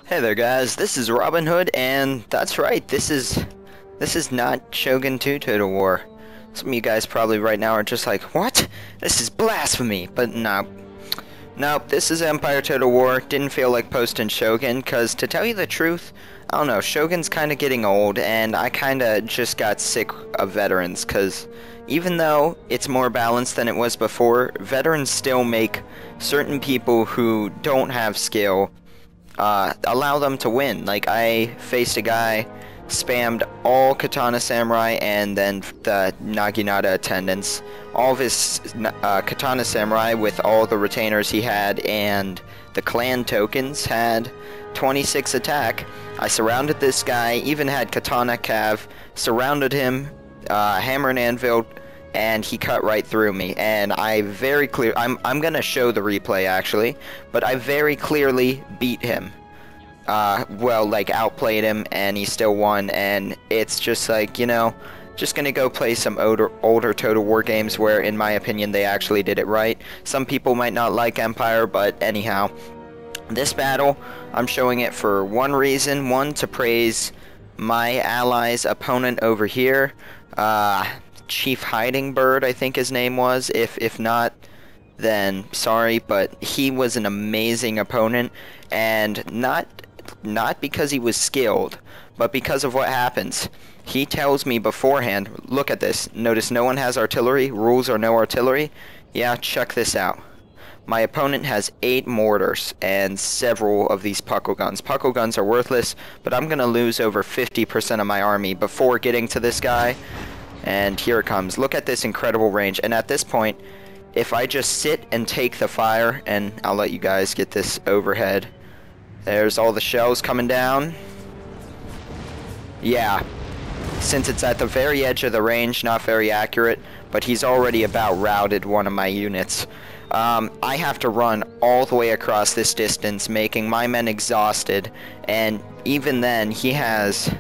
Hey there guys, this is Robin Hood, and that's right, this is not Shogun 2 Total War. Some of you guys probably right now are just like, what? This is blasphemy! But no. Nope, this is Empire Total War. Didn't feel like posting Shogun, because to tell you the truth, I don't know, Shogun's kinda getting old, and I kinda just got sick of veterans, because even though it's more balanced than it was before, veterans still make certain people who don't have skill allow them to win. Like, I faced a guy, spammed all Katana Samurai and then the Naginata attendants, all of his Katana Samurai with all the retainers he had and the clan tokens had 26 attack. I surrounded this guy, even had Katana Cav, surrounded him, hammer and anvil, and he cut right through me. And I very clear, I'm gonna show the replay actually, but I very clearly beat him. Well, like, outplayed him, and he still won, and it's just like, you know, just gonna go play some older Total War games where, in my opinion, they actually did it right. Some people might not like Empire, but anyhow, this battle, I'm showing it for one reason. One, to praise my ally's opponent over here, Chief Hiding Bird, I think his name was. If not, then sorry, but he was an amazing opponent, and not because he was skilled, but because of what happens. He tells me beforehand, look at this, notice no one has artillery, rules are no artillery. Yeah, check this out. My opponent has 8 mortars and several of these puckle guns. Puckle guns are worthless, but I'm gonna lose over 50% of my army before getting to this guy. And here it comes. Look at this incredible range. And at this point, if I just sit and take the fire, and I'll let you guys get this overhead. There's all the shells coming down. Yeah, since it's at the very edge of the range, not very accurate, but he's already about routed one of my units. I have to run all the way across this distance, making my men exhausted, and even then, he has,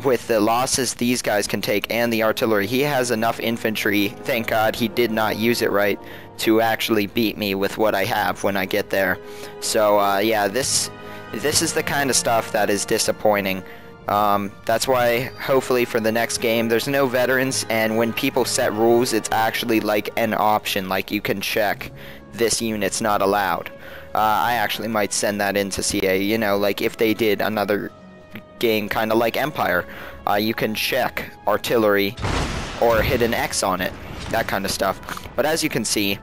with the losses these guys can take and the artillery, he has enough infantry, thank God he did not use it right, to actually beat me with what I have when I get there. So yeah, this is the kind of stuff that is disappointing. That's why, hopefully for the next game, there's no veterans, and when people set rules, it's actually like an option, like you can check this unit's not allowed. I actually might send that into CA, you know, like if they did another game kind of like Empire, you can check artillery or hit an X on it, that kind of stuff. But as you can see,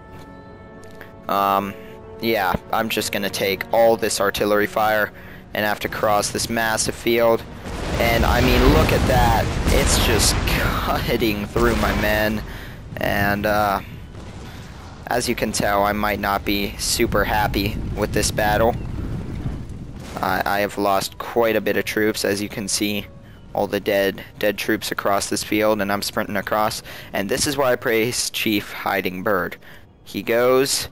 yeah, I'm just gonna take all this artillery fire and have to cross this massive field. And I mean, look at that, it's just cutting through my men. And as you can tell, I might not be super happy with this battle. I have lost quite a bit of troops, as you can see, all the dead troops across this field, and I'm sprinting across. And this is why I praise Chief Hiding Bird. He goes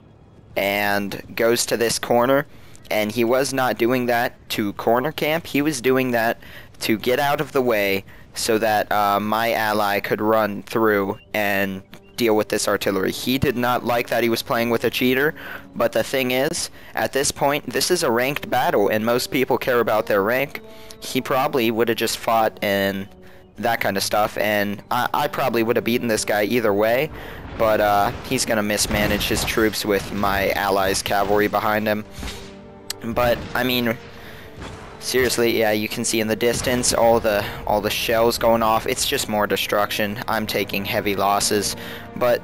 to this corner, and he was not doing that to corner camp. He was doing that to get out of the way so that my ally could run through and deal with this artillery. He did not like that he was playing with a cheater, but the thing is, at this point, this is a ranked battle, and most people care about their rank. He probably would have just fought and that kind of stuff, and I probably would have beaten this guy either way, but he's gonna mismanage his troops with my allies' cavalry behind him. But I mean, seriously, yeah, you can see in the distance all the shells going off. It's just more destruction. I'm taking heavy losses, but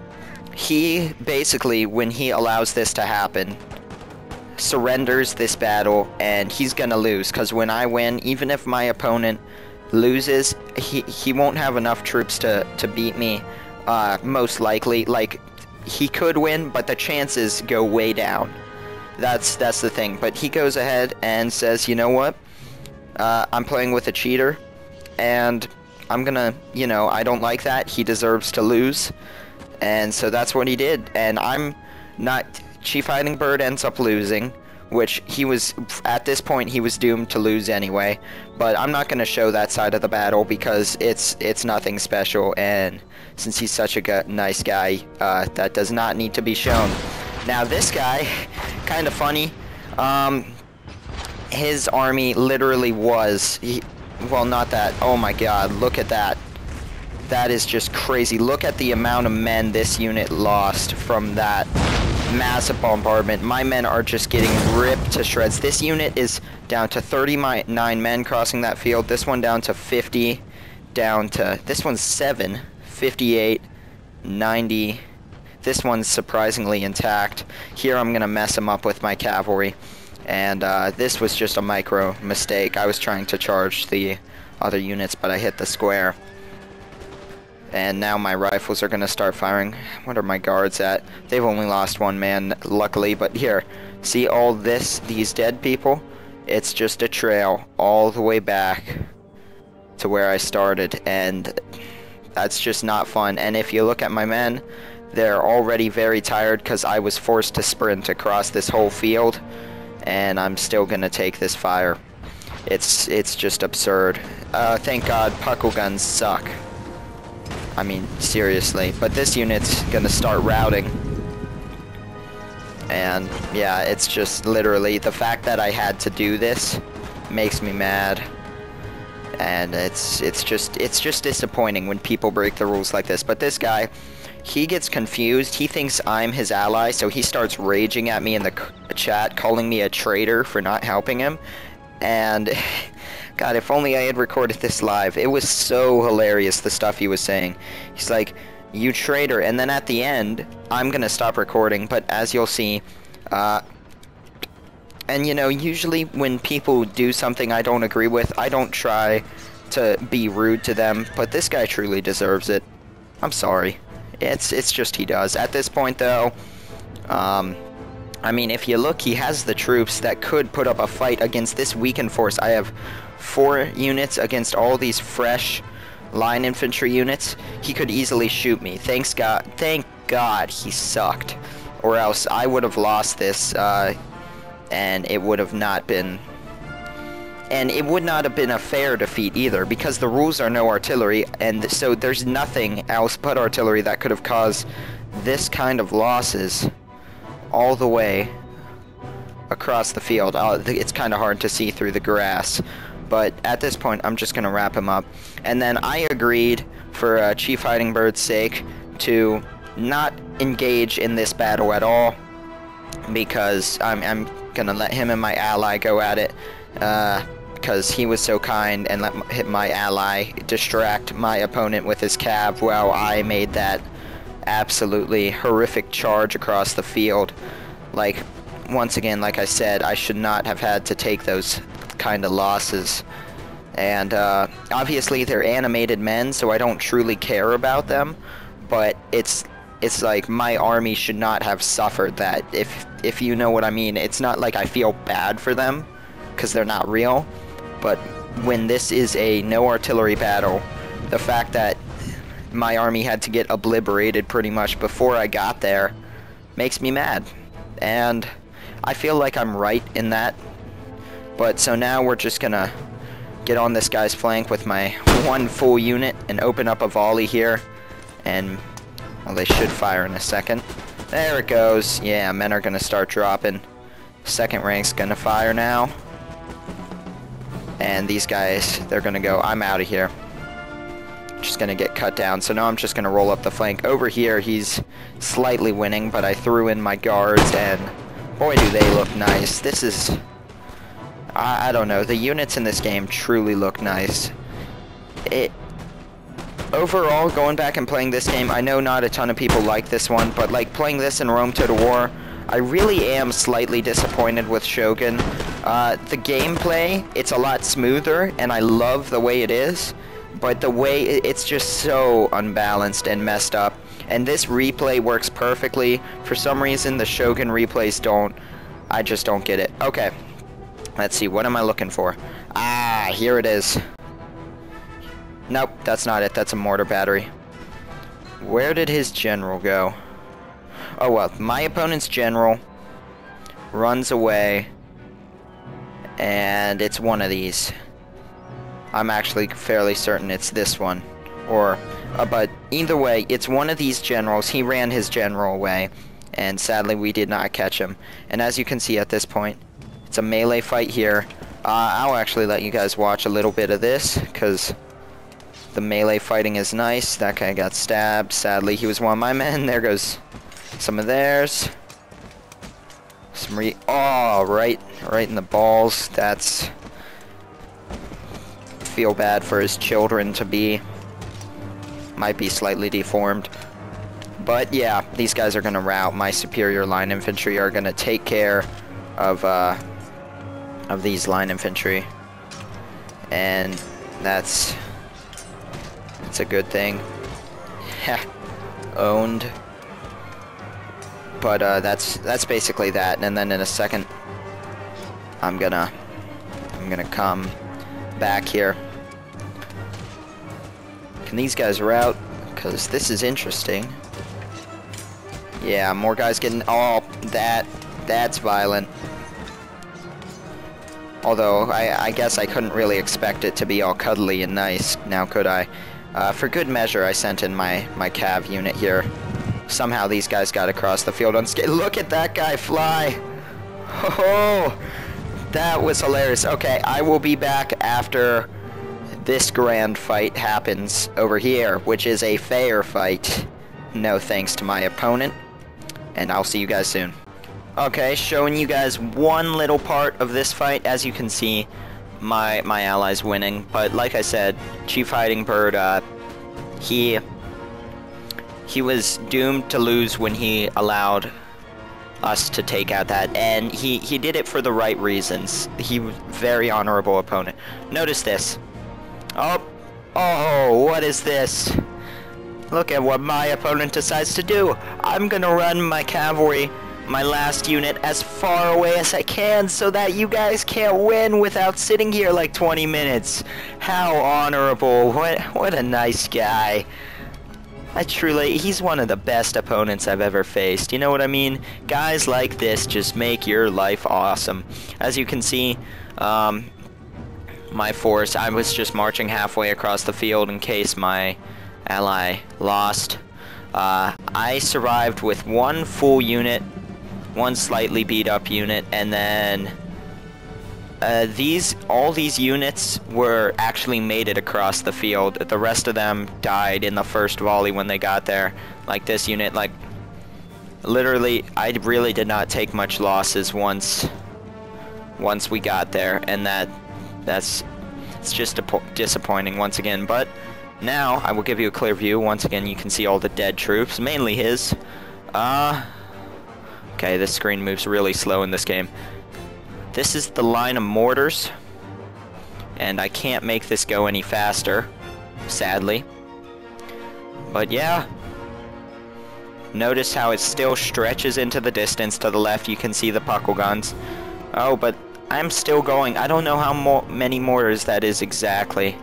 he basically, when he allows this to happen, surrenders this battle, and he's gonna lose, because when I win, even if my opponent loses, he won't have enough troops to beat me, most likely. Like, he could win, but the chances go way down. That's the thing. But he goes ahead and says, you know what, I'm playing with a cheater, and I'm gonna, you know, I don't like that. He deserves to lose. And so that's what he did. And I'm not, Chief Hiding Bird ends up losing, which he was, at this point, he was doomed to lose anyway. But I'm not gonna show that side of the battle because it's nothing special, and since he's such a nice guy, that does not need to be shown. Now this guy, kind of funny, his army literally was... well, not that. Oh my god, look at that. That is just crazy. Look at the amount of men this unit lost from that massive bombardment. My men are just getting ripped to shreds. This unit is down to 39 men crossing that field. This one down to 50. Down to... this one's 7. 58. 90. This one's surprisingly intact. Here I'm going to mess him up with my cavalry. And this was just a micro mistake. I was trying to charge the other units, but I hit the square. And now my rifles are going to start firing. What are my guards at? They've only lost 1 man, luckily. But here, see all this, these dead people? It's just a trail all the way back to where I started. And that's just not fun. And if you look at my men, they're already very tired because I was forced to sprint across this whole field. And I'm still going to take this fire. It's just absurd. Thank God, puckle guns suck. I mean, seriously. But this unit's gonna start routing. And, yeah, it's just literally... the fact that I had to do this makes me mad. And it's just disappointing when people break the rules like this. But this guy, he gets confused. He thinks I'm his ally, so he starts raging at me in the chat, calling me a traitor for not helping him. And... God, if only I had recorded this live. It was so hilarious, the stuff he was saying. He's like, you traitor. And then at the end, I'm going to stop recording. But as you'll see, and you know, usually when people do something I don't agree with, I don't try to be rude to them. But this guy truly deserves it. I'm sorry. It's just he does. At this point, though, I mean, if you look, he has the troops that could put up a fight against this weakened force. I have 4 units against all these fresh line infantry units. He could easily shoot me. Thank God he sucked. Or else I would have lost this, and it would have not been... and it would not have been a fair defeat either, because the rules are no artillery, and so there's nothing else but artillery that could have caused this kind of losses all the way across the field. It's kind of hard to see through the grass, but at this point I'm just going to wrap him up. And then I agreed, for Chief Hiding Bird's sake, to not engage in this battle at all, because I'm going to let him and my ally go at it, because he was so kind and let my ally distract my opponent with his cav while I made that absolutely horrific charge across the field. Like, once again, like I said, I should not have had to take those kind of losses. And obviously they're animated men, so I don't truly care about them, but it's like my army should not have suffered that, if you know what I mean. It's not like I feel bad for them, because they're not real, but when this is a no artillery battle, the fact that my army had to get obliterated pretty much before I got there makes me mad. And I feel like I'm right in that. But so now we're just gonna get on this guy's flank with my 1 full unit and open up a volley here. And, well, they should fire in a second. There it goes. Yeah, men are gonna start dropping. Second rank's gonna fire now. And these guys, they're gonna go, I'm out of here. Just gonna get cut down. So now I'm just gonna roll up the flank. Over here he's slightly winning, but I threw in my guards, and boy do they look nice. This is, I don't know, the units in this game truly look nice. Overall, going back and playing this game, I know not a ton of people like this one, but like playing this in Rome Total War, I really am slightly disappointed with Shogun. The gameplay, it's a lot smoother, and I love the way it is. But the way it's just so unbalanced and messed up. And this replay works perfectly. For some reason, the Shogun replays don't. I just don't get it. Okay. Let's see. What am I looking for? Ah, here it is. Nope, that's not it. That's a mortar battery. Where did his general go? Oh, well. My opponent's general runs away. And it's one of these. I'm actually fairly certain it's this one. Or, but either way, it's one of these generals. He ran his general away, and sadly we did not catch him. And as you can see at this point, it's a melee fight here. I'll actually let you guys watch a little bit of this, because the melee fighting is nice. That guy got stabbed. Sadly, he was one of my men. There goes some of theirs. Oh, right in the balls. That's... Feel bad for his children to be... Might be slightly deformed. But yeah, these guys are gonna rout. My superior line infantry are gonna take care of these line infantry. And that's a good thing. Owned. But that's basically that. And then in a second, I'm gonna come back here. Can these guys rout? Because this is interesting. Yeah, more guys getting... Oh, that's violent. Although, I guess I couldn't really expect it to be all cuddly and nice, now could I? For good measure, I sent in my cav unit here. Somehow these guys got across the field unscathed. Look at that guy fly! Oh, that was hilarious. Okay, I will be back after this grand fight happens over here, which is a fair fight. No thanks to my opponent. And I'll see you guys soon. Okay, showing you guys one little part of this fight. As you can see, my ally's winning. But like I said, Chief Hiding Bird, he was doomed to lose when he allowed us to take out that, and he did it for the right reasons. He was a very honorable opponent. Notice this. Oh, what is this? Look at what my opponent decides to do. I'm gonna run my cavalry, my last unit, as far away as I can so that you guys can't win without sitting here like 20 minutes. How honorable. What a nice guy. He's one of the best opponents I've ever faced. You know what I mean? Guys like this just make your life awesome. As you can see, my force, I was just marching halfway across the field in case my ally lost. I survived with one full unit, one slightly beat up unit, and then all these units were actually made it across the field. The rest of them died in the first volley when they got there. Like this unit, like literally, I really did not take much losses once we got there, and it's just disappointing once again. But now I will give you a clear view. Once again, you can see all the dead troops, mainly his. Okay, this screen moves really slow in this game. This is the line of mortars, and I can't make this go any faster, sadly. But yeah, notice how it still stretches into the distance. To the left, you can see the puckle guns. Oh, but I'm still going. I don't know how many mortars that is exactly.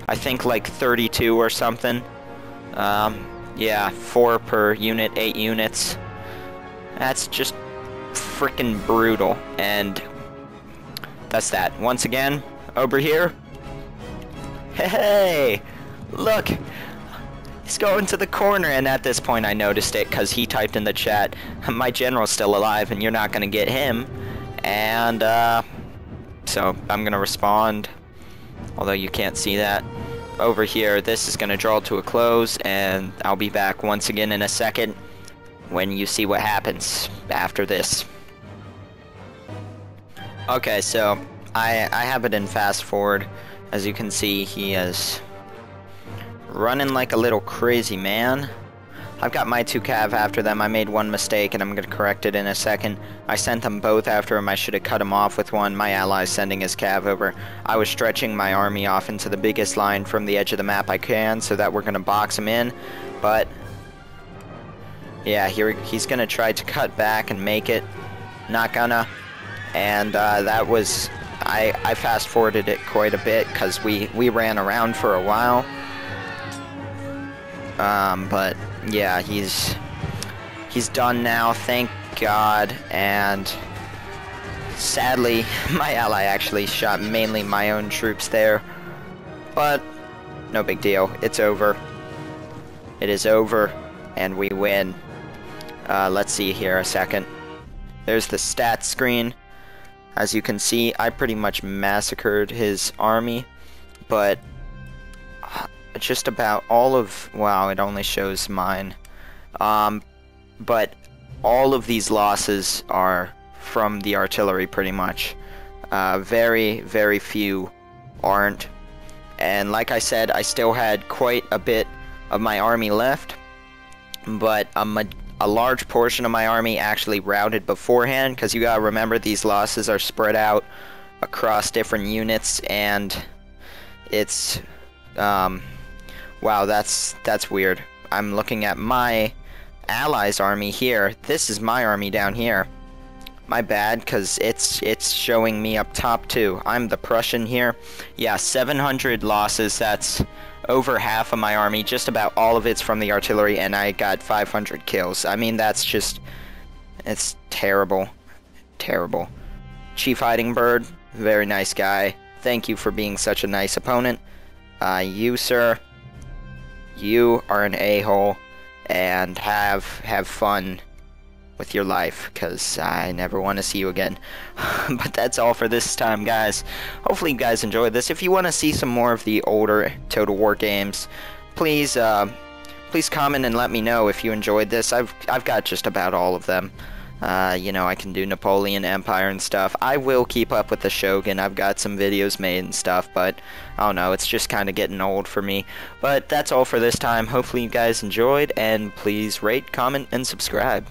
I think like 32 or something. Yeah, 4 per unit, 8 units. That's just freaking brutal. And that's that. Once again, over here. Hey, look. He's going to the corner, and at this point I noticed it because he typed in the chat, my general's still alive and you're not going to get him. And, so I'm going to respond, although you can't see that. Over here, this is going to draw to a close, and I'll be back once again in a second when you see what happens after this. Okay, so I have it in fast forward. As you can see, he is running like a little crazy man. I've got my 2 cav after them. I made one mistake, and I'm going to correct it in a second. I sent them both after him. I should have cut him off with one. My ally's sending his cav over. I was stretching my army off into the biggest line from the edge of the map I can, so that we're going to box him in. But yeah, he's going to try to cut back and make it. Not gonna. And that was... I fast-forwarded it quite a bit, because we ran around for a while. But yeah, he's done now, thank God. And sadly, my ally actually shot mainly my own troops there. But no big deal. It's over. It is over, and we win. Let's see here a second. There's the stats screen. As you can see, I pretty much massacred his army, but just about all of, wow, it only shows mine. But all of these losses are from the artillery pretty much. Very, very few aren't. And like I said, I still had quite a bit of my army left, but a large portion of my army actually routed beforehand, because you gotta remember these losses are spread out across different units, and it's wow, that's weird. I'm looking at my allies' army here. This is my army down here. My bad, because it's showing me up top too. I'm the Prussian here. Yeah, 700 losses. That's over half of my army. Just about all of it's from the artillery, and I got 500 kills. I mean, that's just, it's terrible. Terrible. Chief Hiding Bird, very nice guy. Thank you for being such a nice opponent. You, sir, you are an a-hole, and have fun with your life, because I never want to see you again. But that's all for this time, guys. Hopefully you guys enjoyed this. If you want to see some more of the older Total War games, please please comment and let me know if you enjoyed this. I've got just about all of them. You know, I can do Napoleon Empire and stuff. I will keep up with the Shogun. I've got some videos made and stuff, but I don't know, it's just kind of getting old for me. But that's all for this time. Hopefully you guys enjoyed, and please rate, comment, and subscribe.